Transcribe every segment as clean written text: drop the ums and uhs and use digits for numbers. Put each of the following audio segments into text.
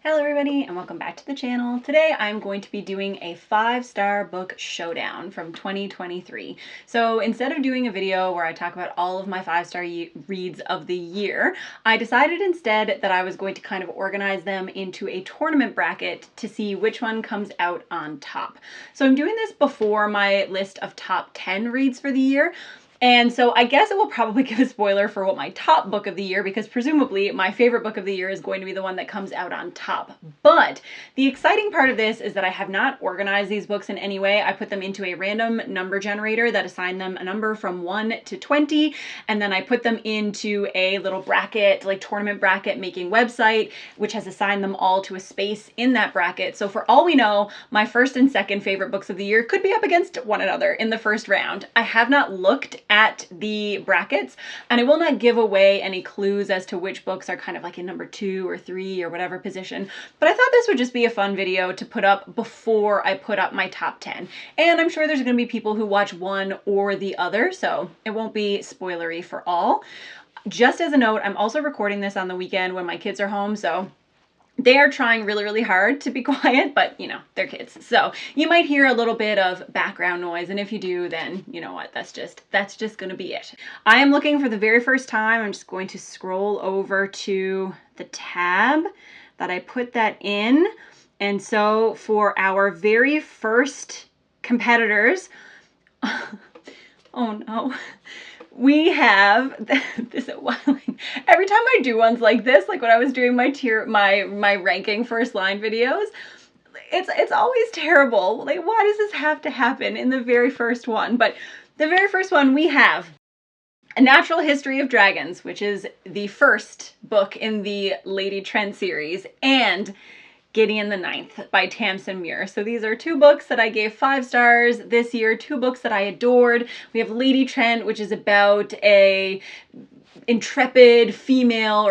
Hello everybody and welcome back to the channel. Today I'm going to be doing a 5-star book showdown from 2023. So instead of doing a video where I talk about all of my 5-star reads of the year, I decided instead that I was going to kind of organize them into a tournament bracket to see which one comes out on top. So I'm doing this before my list of top 10 reads for the year. And so I guess it will probably give a spoiler for what my top book of the year, because presumably my favorite book of the year is going to be the one that comes out on top. But the exciting part of this is that I have not organized these books in any way. I put them into a random number generator that assigned them a number from 1 to 20. And then I put them into a little bracket, like tournament bracket making website, which has assigned them all to a space in that bracket. So for all we know, my first and second favorite books of the year could be up against one another in the first round. I have not looked at the brackets, and I will not give away any clues as to which books are kind of like in number 2 or 3 or whatever position, but I thought this would just be a fun video to put up before I put up my top 10. And I'm sure there's going to be people who watch one or the other, so it won't be spoilery for all. Just as a note, I'm also recording this on the weekend when my kids are home, so they are trying really, really hard to be quiet, but you know, they're kids. So you might hear a little bit of background noise, and if you do, then you know what, that's just gonna be it. I am looking for the very first time. I'm just going to scroll over to the tab that I put that in. And so for our very first competitors, oh no. We have this. Every time I do ones like this, like when I was doing my ranking first line videos, it's always terrible. Like, why does this have to happen in the very first one? But the very first one we have A Natural History of Dragons, which is the first book in the Lady Trent series, and Gideon the Ninth by Tamsin Muir. So these are two books that I gave 5 stars this year, two books that I adored. We have Lady Trent, which is about an intrepid female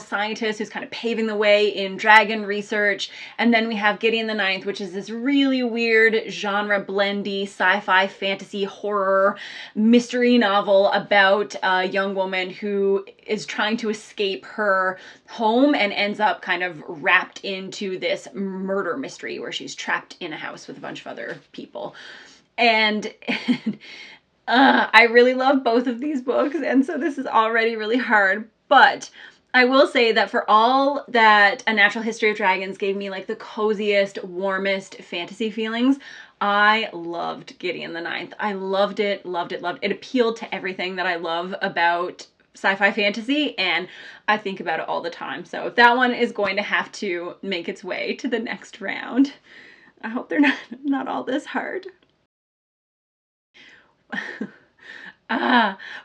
scientist who's kind of paving the way in dragon research. And then we have Gideon the Ninth, which is this really weird genre blendy sci-fi fantasy horror mystery novel about a young woman who is trying to escape her home and ends up kind of wrapped into this murder mystery where she's trapped in a house with a bunch of other people. And I really love both of these books, and so this is already really hard, but I will say that for all that A Natural History of Dragons gave me like the coziest, warmest fantasy feelings, I loved Gideon the Ninth. I loved it, loved it, loved it. It appealed to everything that I love about sci-fi fantasy, and I think about it all the time. So that one is going to have to make its way to the next round. I hope they're not all this hard.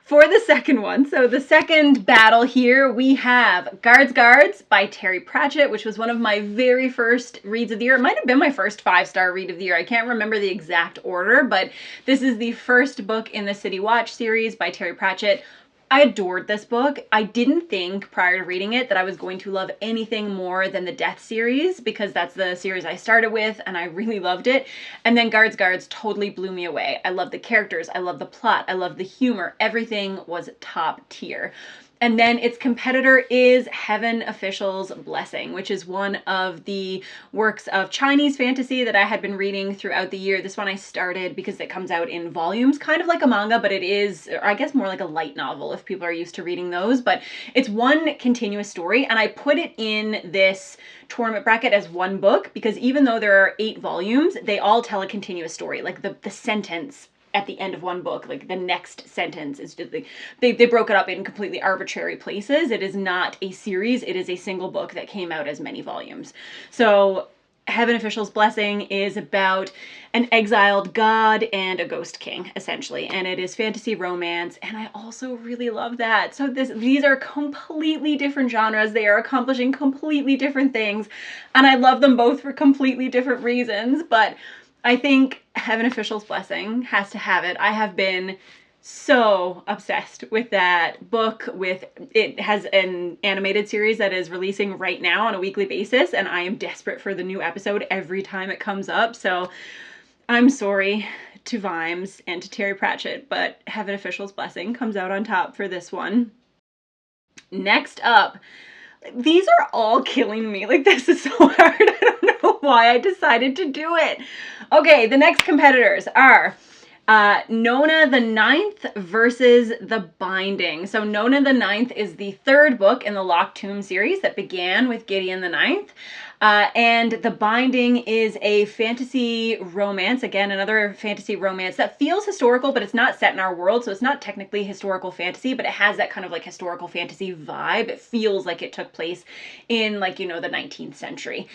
For the second one, so the second battle here, we have Guards by Terry Pratchett, which was one of my very first reads of the year. It might have been my first 5-star read of the year. I can't remember the exact order, but this is the first book in the City Watch series by Terry Pratchett. I adored this book. I didn't think prior to reading it that I was going to love anything more than the Death series, because that's the series I started with and I really loved it. And then Guards totally blew me away. I love the characters, I love the plot, I love the humor. Everything was top tier. And then its competitor is Heaven Official's Blessing, which is one of the works of Chinese fantasy that I had been reading throughout the year. This one I started because it comes out in volumes, kind of like a manga, but it is, or I guess more like a light novel if people are used to reading those. But it's one continuous story, and I put it in this tournament bracket as one book because even though there are 8 volumes, they all tell a continuous story. Like the sentence at the end of one book, like the next sentence is just like, they broke it up in completely arbitrary places. It is not a series, it is a single book that came out as many volumes. So Heaven Official's Blessing is about an exiled god and a ghost king, essentially, and it is fantasy romance, and I also really love that. So these are completely different genres. They are accomplishing completely different things, and I love them both for completely different reasons, but I think Heaven Official's Blessing has to have it. I have been so obsessed with that book. It has an animated series that is releasing right now on a weekly basis, and I am desperate for the new episode every time it comes up. So I'm sorry to Vimes and to Terry Pratchett, but Heaven Official's Blessing comes out on top for this one. Next up, these are all killing me. Like, this is so hard. I don't know why I decided to do it. Okay, the next competitors are Nona the Ninth versus The Binding. So Nona the Ninth is the third book in the Locked Tomb series that began with Gideon the Ninth. And The Binding is a fantasy romance, again, another fantasy romance that feels historical, but it's not set in our world, so it's not technically historical fantasy, but it has that kind of like historical fantasy vibe. It feels like it took place in, like, you know, the 19th century.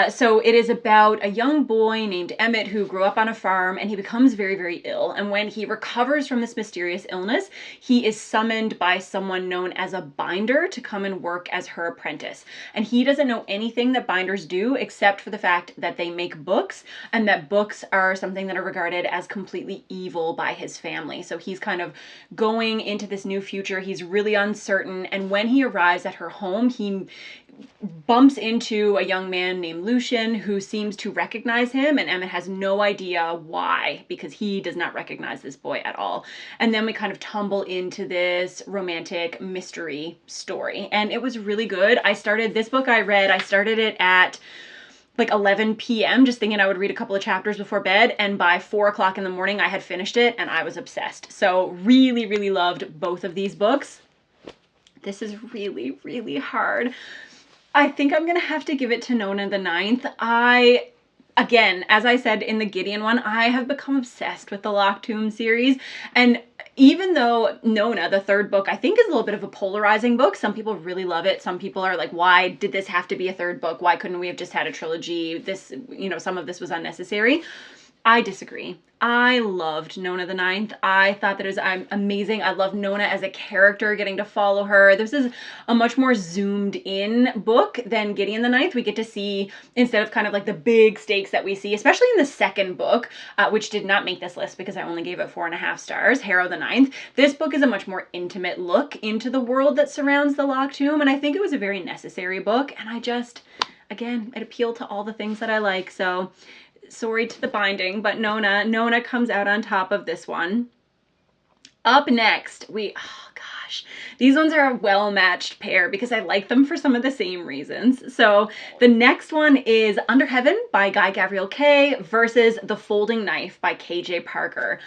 So it is about a young boy named Emmett who grew up on a farm, and he becomes very, very ill. And when he recovers from this mysterious illness, he is summoned by someone known as a binder to come and work as her apprentice. And he doesn't know anything that binders do except for the fact that they make books, and that books are something that are regarded as completely evil by his family. So he's kind of going into this new future. He's really uncertain. And when he arrives at her home, he bumps into a young man named Lucian who seems to recognize him, and Emmett has no idea why, because he does not recognize this boy at all. And then we kind of tumble into this romantic mystery story, and it was really good. I started it at like 11 p.m. just thinking I would read a couple of chapters before bed, and by 4 o'clock in the morning I had finished it and I was obsessed. So really, really loved both of these books. This is really, really hard. I think I'm going to have to give it to Nona the Ninth. Again, as I said in the Gideon one, I have become obsessed with the Locked Tomb series. And even though Nona, the third book, I think is a little bit of a polarizing book. Some people really love it. Some people are like, why did this have to be a third book? Why couldn't we have just had a trilogy? This, you know, some of this was unnecessary. I disagree. I loved Nona the Ninth. I thought that it was amazing. I love Nona as a character, getting to follow her. This is a much more zoomed in book than Gideon the Ninth. We get to see, instead of kind of like the big stakes that we see, especially in the second book, which did not make this list because I only gave it 4.5 stars, Harrow the Ninth. This book is a much more intimate look into the world that surrounds the Locked Tomb, and I think it was a very necessary book, and I just, again, it appealed to all the things that I like, so sorry to The Binding, but Nona comes out on top of this one. Up next, oh gosh, these ones are a well-matched pair because I like them for some of the same reasons. So the next one is Under Heaven by Guy Gavriel Kay versus The Folding Knife by KJ Parker.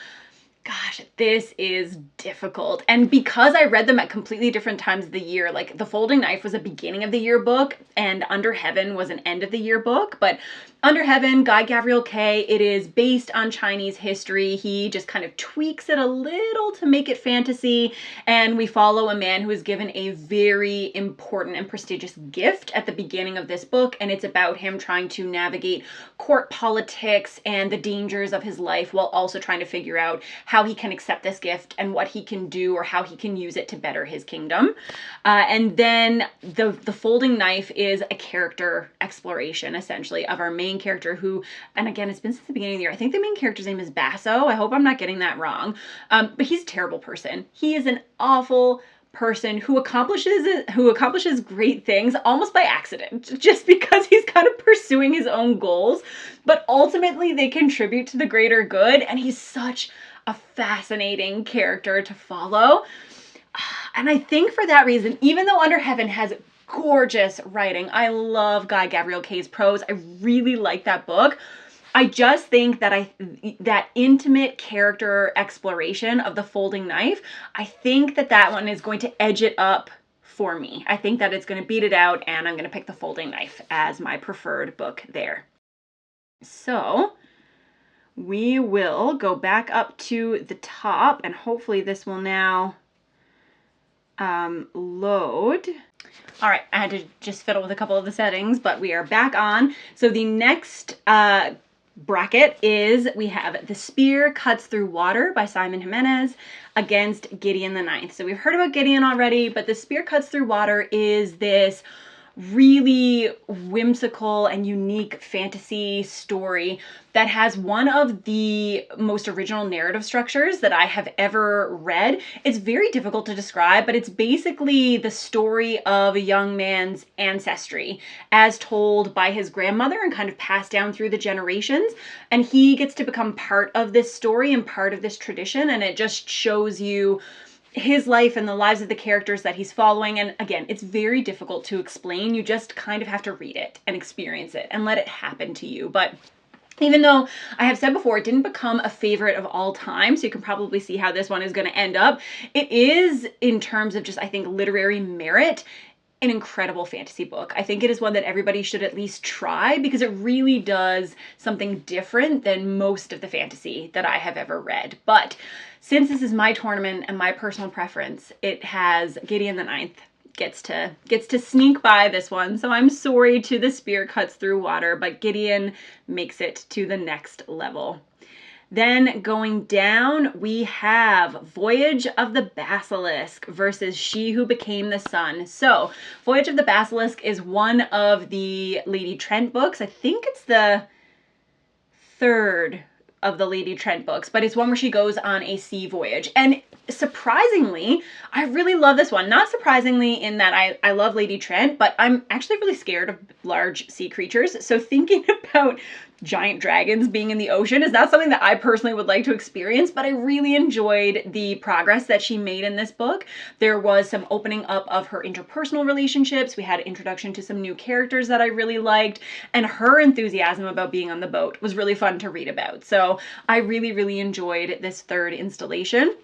Gosh, this is difficult. And because I read them at completely different times of the year, like The Folding Knife was a beginning of the year book and Under Heaven was an end of the year book, but Under Heaven, Guy Gavriel Kay, it is based on Chinese history. He just kind of tweaks it a little to make it fantasy, and we follow a man who is given a very important and prestigious gift at the beginning of this book, and it's about him trying to navigate court politics and the dangers of his life while also trying to figure out how he can accept this gift and what he can do or how he can use it to better his kingdom. And then the Folding Knife is a character exploration, essentially, of our main character who, and again, it's been since the beginning of the year, I think the main character's name is Basso. I hope I'm not getting that wrong. But he's a terrible person. He is an awful person who accomplishes great things almost by accident, just because he's kind of pursuing his own goals, but ultimately they contribute to the greater good, and he's such a fascinating character to follow. And I think for that reason, even though Under Heaven has gorgeous writing, I love Guy Gavriel Kay's prose, I really like that book, I just think that that intimate character exploration of The Folding Knife, I think that one is going to edge it up for me. I think that it's going to beat it out, and I'm going to pick The Folding Knife as my preferred book there. So we will go back up to the top, and hopefully this will now load. All right, I had to just fiddle with a couple of the settings, but we are back on. So the next bracket is, we have The Spear Cuts Through Water by Simon Jimenez against Gideon the Ninth. So we've heard about Gideon already, but The Spear Cuts Through Water is this really whimsical and unique fantasy story that has one of the most original narrative structures that I have ever read. It's very difficult to describe, but it's basically the story of a young man's ancestry as told by his grandmother and kind of passed down through the generations. And he gets to become part of this story and part of this tradition. And it just shows you his life and the lives of the characters that he's following. And again, it's very difficult to explain. You just kind of have to read it and experience it and let it happen to you. But even though I have said before, it didn't become a favorite of all time, so you can probably see how this one is going to end up. It is, in terms of just, I think, literary merit, an incredible fantasy book. I think it is one that everybody should at least try because it really does something different than most of the fantasy that I have ever read. But since this is my tournament and my personal preference, it has Gideon the Ninth gets to sneak by this one. So I'm sorry to the Spear Cuts Through Water, but Gideon makes it to the next level. Then going down, we have Voyage of the Basilisk versus She Who Became the Sun. So Voyage of the Basilisk is one of the Lady Trent books. I think it's the third of the Lady Trent books, but it's one where she goes on a sea voyage. And surprisingly, I really love this one. Not surprisingly in that I love Lady Trent, but I'm actually really scared of large sea creatures. So thinking about giant dragons being in the ocean is not something that I personally would like to experience, but I really enjoyed the progress that she made in this book. There was some opening up of her interpersonal relationships. We had an introduction to some new characters that I really liked, and her enthusiasm about being on the boat was really fun to read about. So I really, really enjoyed this third installation.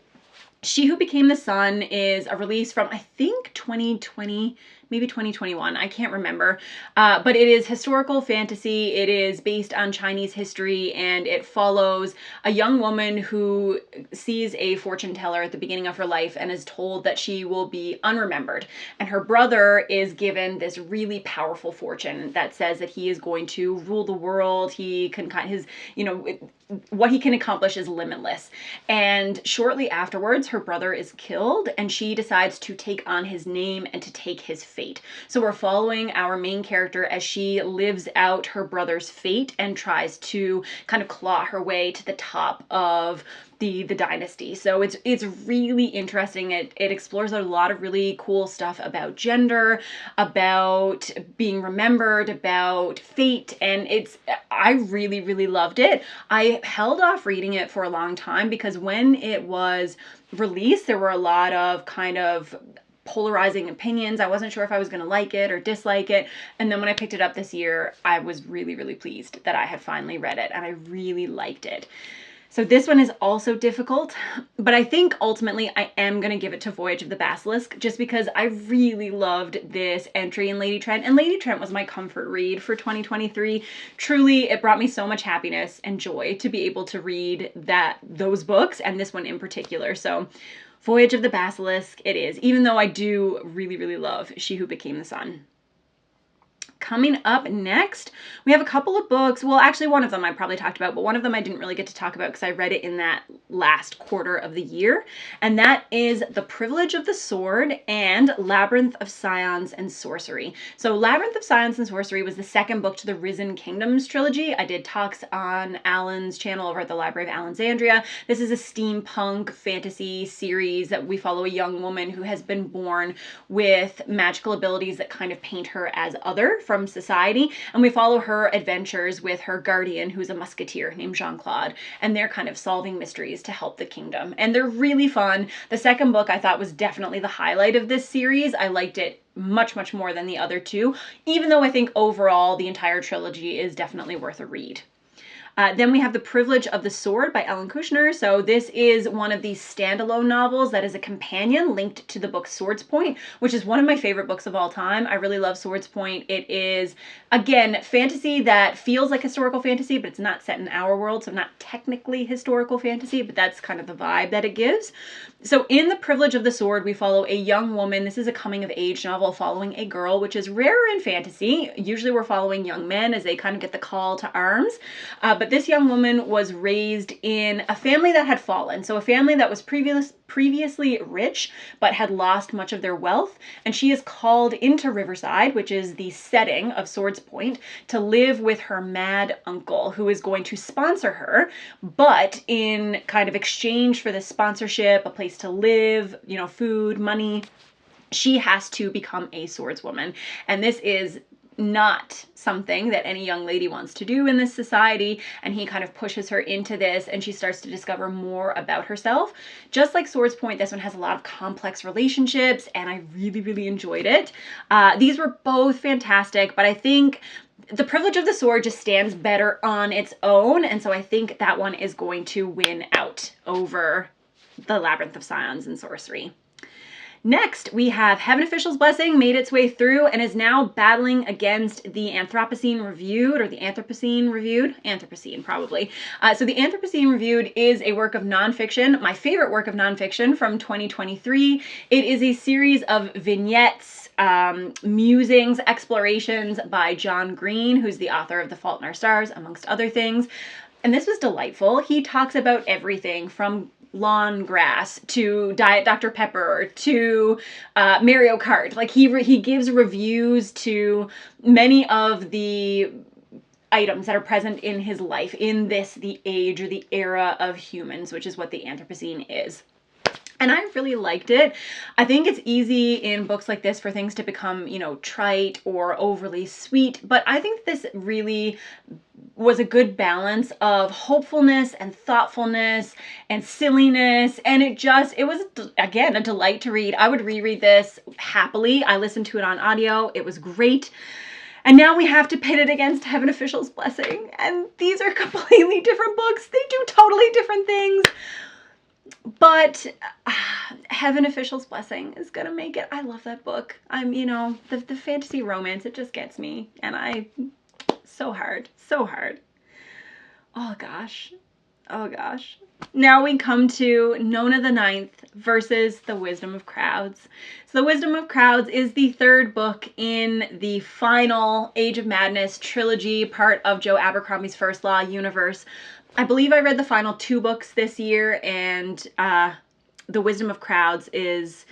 She Who Became the Sun is a release from, I think, 2020, maybe 2021. I can't remember. But it is historical fantasy. It is based on Chinese history, and it follows a young woman who sees a fortune teller at the beginning of her life and is told that she will be unremembered. And her brother is given this really powerful fortune that says that he is going to rule the world. He can what he can accomplish is limitless. And shortly afterwards, her brother is killed, and she decides to take on his name and to take his fate. So we're following our main character as she lives out her brother's fate and tries to kind of claw her way to the top of the dynasty. So it's really interesting. It explores a lot of really cool stuff about gender, about being remembered, about fate, and I really, really loved it. I held off reading it for a long time because when it was released, there were a lot of kind of polarizing opinions. I wasn't sure if I was going to like it or dislike it. And then when I picked it up this year, I was really, really pleased that I had finally read it, and I really liked it. So this one is also difficult, but I think ultimately I am going to give it to Voyage of the Basilisk just because I really loved this entry in Lady Trent, and Lady Trent was my comfort read for 2023. Truly, it brought me so much happiness and joy to be able to read those books, and this one in particular. So Voyage of the Basilisk it is, even though I do really, really love She Who Became the Sun. Coming up next, we have a couple of books. Well, actually one of them I probably talked about, but one of them I didn't really get to talk about because I read it in that last quarter of the year. And that is The Privilege of the Sword and Labyrinth of Scions and Sorcery. So Labyrinth of Scions and Sorcery was the second book to the Risen Kingdoms trilogy. I did talks on Alan's channel over at the Library of Alexandria. This is a steampunk fantasy series that we follow a young woman who has been born with magical abilities that kind of paint her as other from society, and we follow her adventures with her guardian, who's a musketeer named Jean-Claude, and they're kind of solving mysteries to help the kingdom, and they're really fun. The second book I thought was definitely the highlight of this series. I liked it much, much more than the other two, even though I think overall the entire trilogy is definitely worth a read. Then we have The Privilege of the Sword by Ellen Kushner. So this is one of these standalone novels that is a companion linked to the book Swords Point, which is one of my favorite books of all time. I really love Swords Point. It is, again, fantasy that feels like historical fantasy, but it's not set in our world, so not technically historical fantasy, but that's kind of the vibe that it gives. So in The Privilege of the Sword, we follow a young woman. This is a coming-of-age novel following a girl, which is rarer in fantasy. Usually we're following young men as they kind of get the call to arms. But this young woman was raised in a family that had fallen. So a family that was previously rich, but had lost much of their wealth. And she is called into Riverside, which is the setting of Swords Point, to live with her mad uncle, who is going to sponsor her. But in kind of exchange for this sponsorship, a place to live, food, money, she has to become a swordswoman. And this is not something that any young lady wants to do in this society, and he kind of pushes her into this, and she starts to discover more about herself. Just like Swords Point, this one has a lot of complex relationships, and I really, really enjoyed it. These were both fantastic, but I think The Privilege of the Sword just stands better on its own, and so I think that one is going to win out over The Labyrinth of Scions and Sorcery. Next, we have Heaven Official's Blessing made its way through and is now battling against the Anthropocene Reviewed, or the Anthropocene Reviewed? Anthropocene, probably. So the Anthropocene Reviewed is a work of nonfiction, my favorite work of nonfiction from 2023. It is a series of vignettes, musings, explorations by John Green, who's the author of The Fault in Our Stars, amongst other things. And this was delightful. He talks about everything from lawn grass to Diet Dr. Pepper to Mario Kart. Like he gives reviews to many of the items that are present in his life in this, the age or the era of humans, which is what the Anthropocene is. And I really liked it. I think it's easy in books like this for things to become, you know, trite or overly sweet, but I think this really was a good balance of hopefulness and thoughtfulness and silliness, and it was, again, a delight to read. I would reread this happily. I listened to it on audio. It was great. And now we have to pit it against Heaven Official's Blessing, and these are completely different books. They do totally different things. But Heaven Official's Blessing is gonna make it. I love that book. You know, the fantasy romance, it just gets me. And so hard, so hard. Oh gosh, oh gosh. Now we come to Nona the Ninth versus The Wisdom of Crowds. So The Wisdom of Crowds is the third book in the final Age of Madness trilogy, part of Joe Abercrombie's First Law universe. I believe I read the final 2 books this year, and The Wisdom of Crowds is,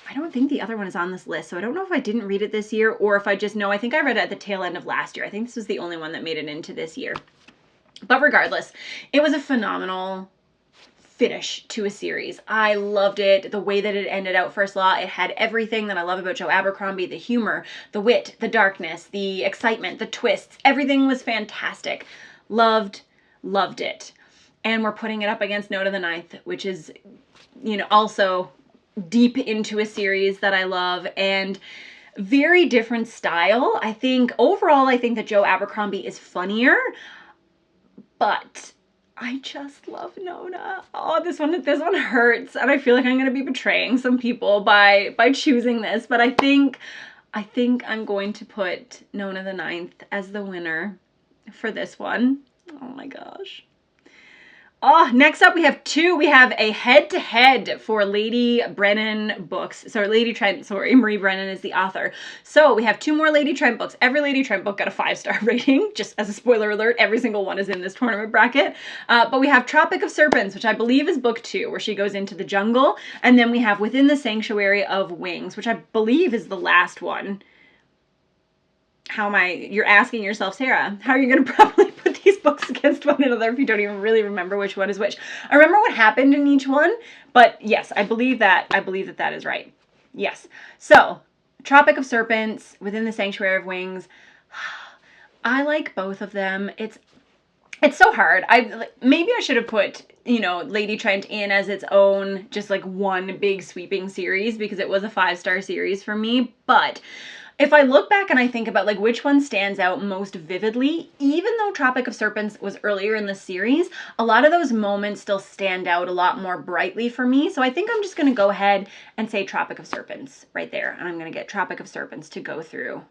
I don't think the other one is on this list, so I don't know if I didn't read it this year or if I just know. I think I read it at the tail end of last year. I think this was the only one that made it into this year. But regardless, it was a phenomenal finish to a series. I loved it. The way that it ended out First Law, it had everything that I love about Joe Abercrombie, the humor, the wit, the darkness, the excitement, the twists. Everything was fantastic. Loved it. And we're putting it up against Nona the Ninth, which is, you know, also deep into a series that I love, and very different style. I think overall, I think that Joe Abercrombie is funnier, but I just love Nona. Oh, this one hurts, and I feel like I'm going to be betraying some people by choosing this, but I think I'm going to put Nona the Ninth as the winner for this one. Oh my gosh. Oh, next up we have a head-to-head for Lady Brennan books. So Lady Trent, sorry, Marie Brennan is the author. So we have 2 more Lady Trent books. Every Lady Trent book got a 5-star rating. Just as a spoiler alert, every single one is in this tournament bracket. But we have Tropic of Serpents, which I believe is book 2, where she goes into the jungle. And then we have Within the Sanctuary of Wings, which I believe is the last one. You're asking yourself, Sarah, how are you going to properly put these books against one another if you don't even really remember which one is which? I remember what happened in each one, but yes, I believe that is right. Yes. So, Tropic of Serpents, Within the Sanctuary of Wings. I like both of them. It's so hard. Maybe I should have put, you know, Lady Trent in as its own, just like one big sweeping series, because it was a 5-star series for me, but if I look back and I think about like which one stands out most vividly, even though Tropic of Serpents was earlier in the series, a lot of those moments still stand out a lot more brightly for me. So I think I'm just going to go ahead and say Tropic of Serpents right there. And I'm going to get Tropic of Serpents to go through.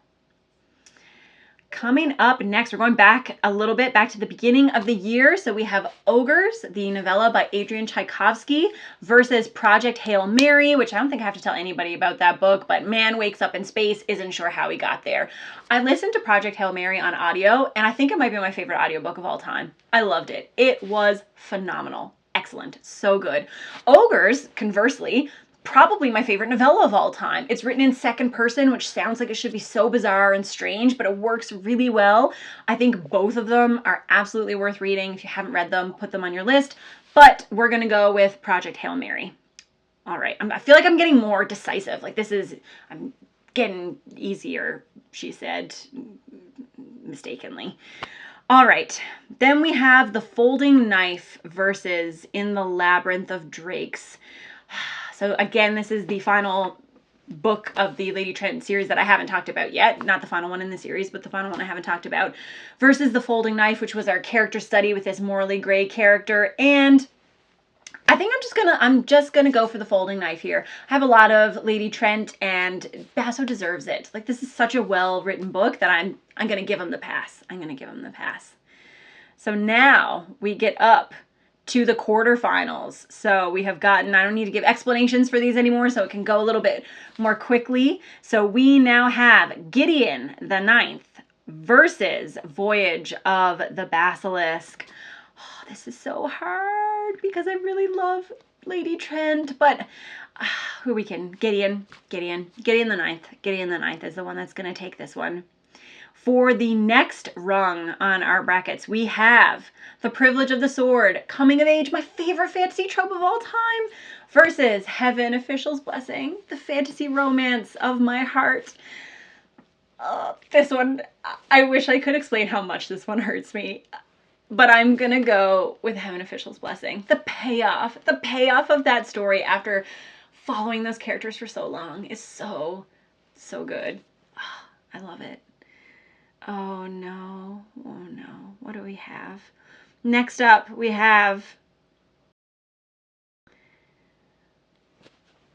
Coming up next, we're going back a little bit, back to the beginning of the year. So we have Ogres, the novella by Adrian Tchaikovsky, versus Project Hail Mary, which I don't think I have to tell anybody about that book, but man wakes up in space, isn't sure how he got there. I listened to Project Hail Mary on audio, and I think it might be my favorite audiobook of all time. I loved it. It was phenomenal. Excellent. So good. Ogres, conversely, probably my favorite novella of all time. It's written in second person, which sounds like it should be so bizarre and strange, but it works really well. I think both of them are absolutely worth reading. If you haven't read them, put them on your list. But we're going to go with Project Hail Mary. All right. I feel like I'm getting more decisive. Like I'm getting easier, she said, mistakenly. All right, then we have The Folding Knife versus In the Labyrinth of Drakes. So again, this is the final book of the Lady Trent series that I haven't talked about yet. Not the final one in the series, but the final one I haven't talked about. Versus The Folding Knife, which was our character study with this morally gray character. And I think I'm just gonna go for The Folding Knife here. I have a lot of Lady Trent, and Basso deserves it. Like, this is such a well-written book that I'm gonna give him the pass. I'm gonna give him the pass. So now we get up to the quarterfinals. So we have gotten, I don't need to give explanations for these anymore, so it can go a little bit more quickly. So we now have Gideon the Ninth versus Voyage of the Basilisk. Oh, this is so hard because I really love Lady Trent, but who we can? Gideon the Ninth. Gideon the Ninth is the one that's going to take this one. For the next rung on our brackets, we have The Privilege of the Sword, Coming of Age, my favorite fantasy trope of all time, versus Heaven Official's Blessing, the fantasy romance of my heart. This one, I wish I could explain how much this one hurts me, but I'm gonna go with Heaven Official's Blessing. The payoff of that story after following those characters for so long is so good. I love it. Oh no, what do we have? Next up, we have,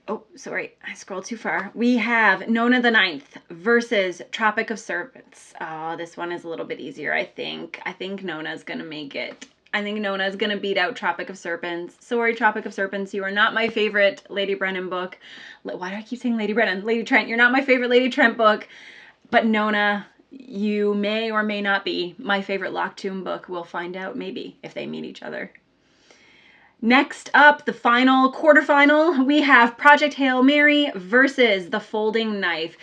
oh, sorry, I scrolled too far. We have Nona the Ninth versus Tropic of Serpents. Oh, this one is a little bit easier, I think. I think Nona's gonna make it. I think Nona's gonna beat out Tropic of Serpents. Sorry, Tropic of Serpents, you are not my favorite Lady Brennan book. Why do I keep saying Lady Brennan? Lady Trent, you're not my favorite Lady Trent book, but Nona, you may or may not be my favorite Locked Tomb book. We'll find out maybe if they meet each other. Next up, the final quarterfinal, we have Project Hail Mary versus The Folding Knife.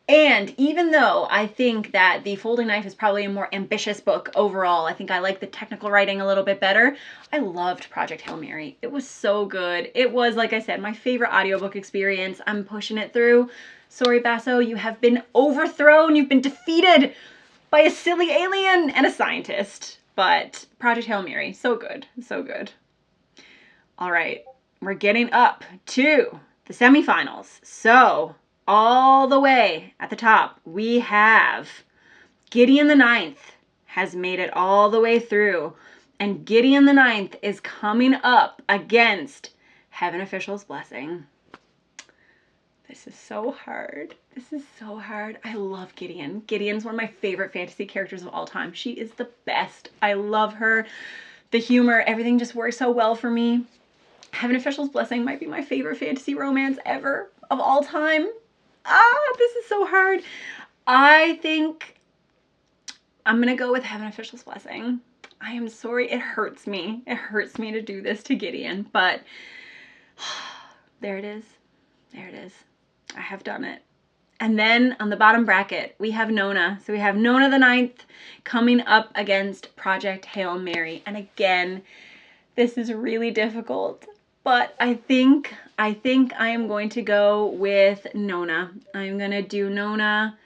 And even though I think that The Folding Knife is probably a more ambitious book overall, I think I like the technical writing a little bit better, I loved Project Hail Mary. It was so good. It was, like I said, my favorite audiobook experience. I'm pushing it through. Sorry, Basso, you have been overthrown. You've been defeated by a silly alien and a scientist. But Project Hail Mary, so good, so good. All right, we're getting up to the semifinals. So all the way at the top, we have Gideon the Ninth has made it all the way through. And Gideon the Ninth is coming up against Heaven Official's Blessing. This is so hard. This is so hard. I love Gideon. Gideon's one of my favorite fantasy characters of all time. She is the best. I love her. The humor, everything just works so well for me. Heaven Official's Blessing might be my favorite fantasy romance ever of all time. This is so hard. I think I'm gonna go with Heaven Official's Blessing. I am sorry, it hurts me. It hurts me to do this to Gideon, but there it is. There it is. I have done it. And then on the bottom bracket, we have Nona. So we have Nona the Ninth coming up against Project Hail Mary. And again, this is really difficult, but I think I am going to go with Nona. I'm going to do Nona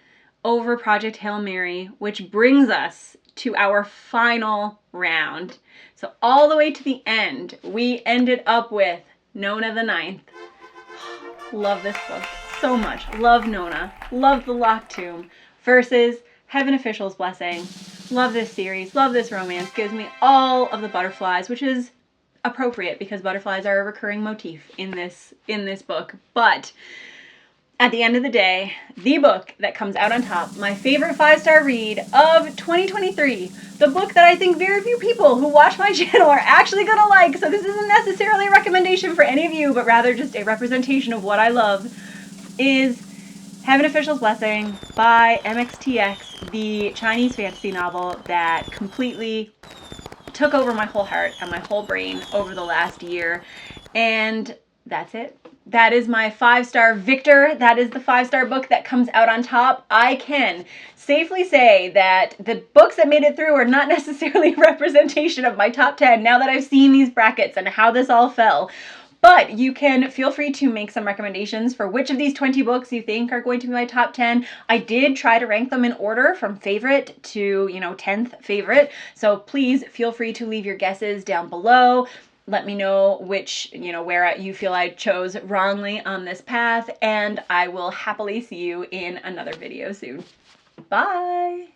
over Project Hail Mary, which brings us to our final round. So all the way to the end, we ended up with Nona the Ninth. Love this book so much. Love Nona. Love the Locked Tomb versus Heaven Official's Blessing. Love this series. Love this romance. Gives me all of the butterflies, which is appropriate because butterflies are a recurring motif in this book. But at the end of the day, the book that comes out on top, my favorite 5-star read of 2023, the book that I think very few people who watch my channel are actually gonna like, so this isn't necessarily a recommendation for any of you, but rather just a representation of what I love, is Heaven Official's Blessing by MXTX, the Chinese fantasy novel that completely took over my whole heart and my whole brain over the last year. And that's it. That is my 5-star victor. That is the 5-star book that comes out on top. I can safely say that the books that made it through are not necessarily a representation of my top 10 now that I've seen these brackets and how this all fell. But you can feel free to make some recommendations for which of these 20 books you think are going to be my top 10. I did try to rank them in order from favorite to, 10th favorite. So please feel free to leave your guesses down below. Let me know which, where you feel I chose wrongly on this path, and I will happily see you in another video soon. Bye!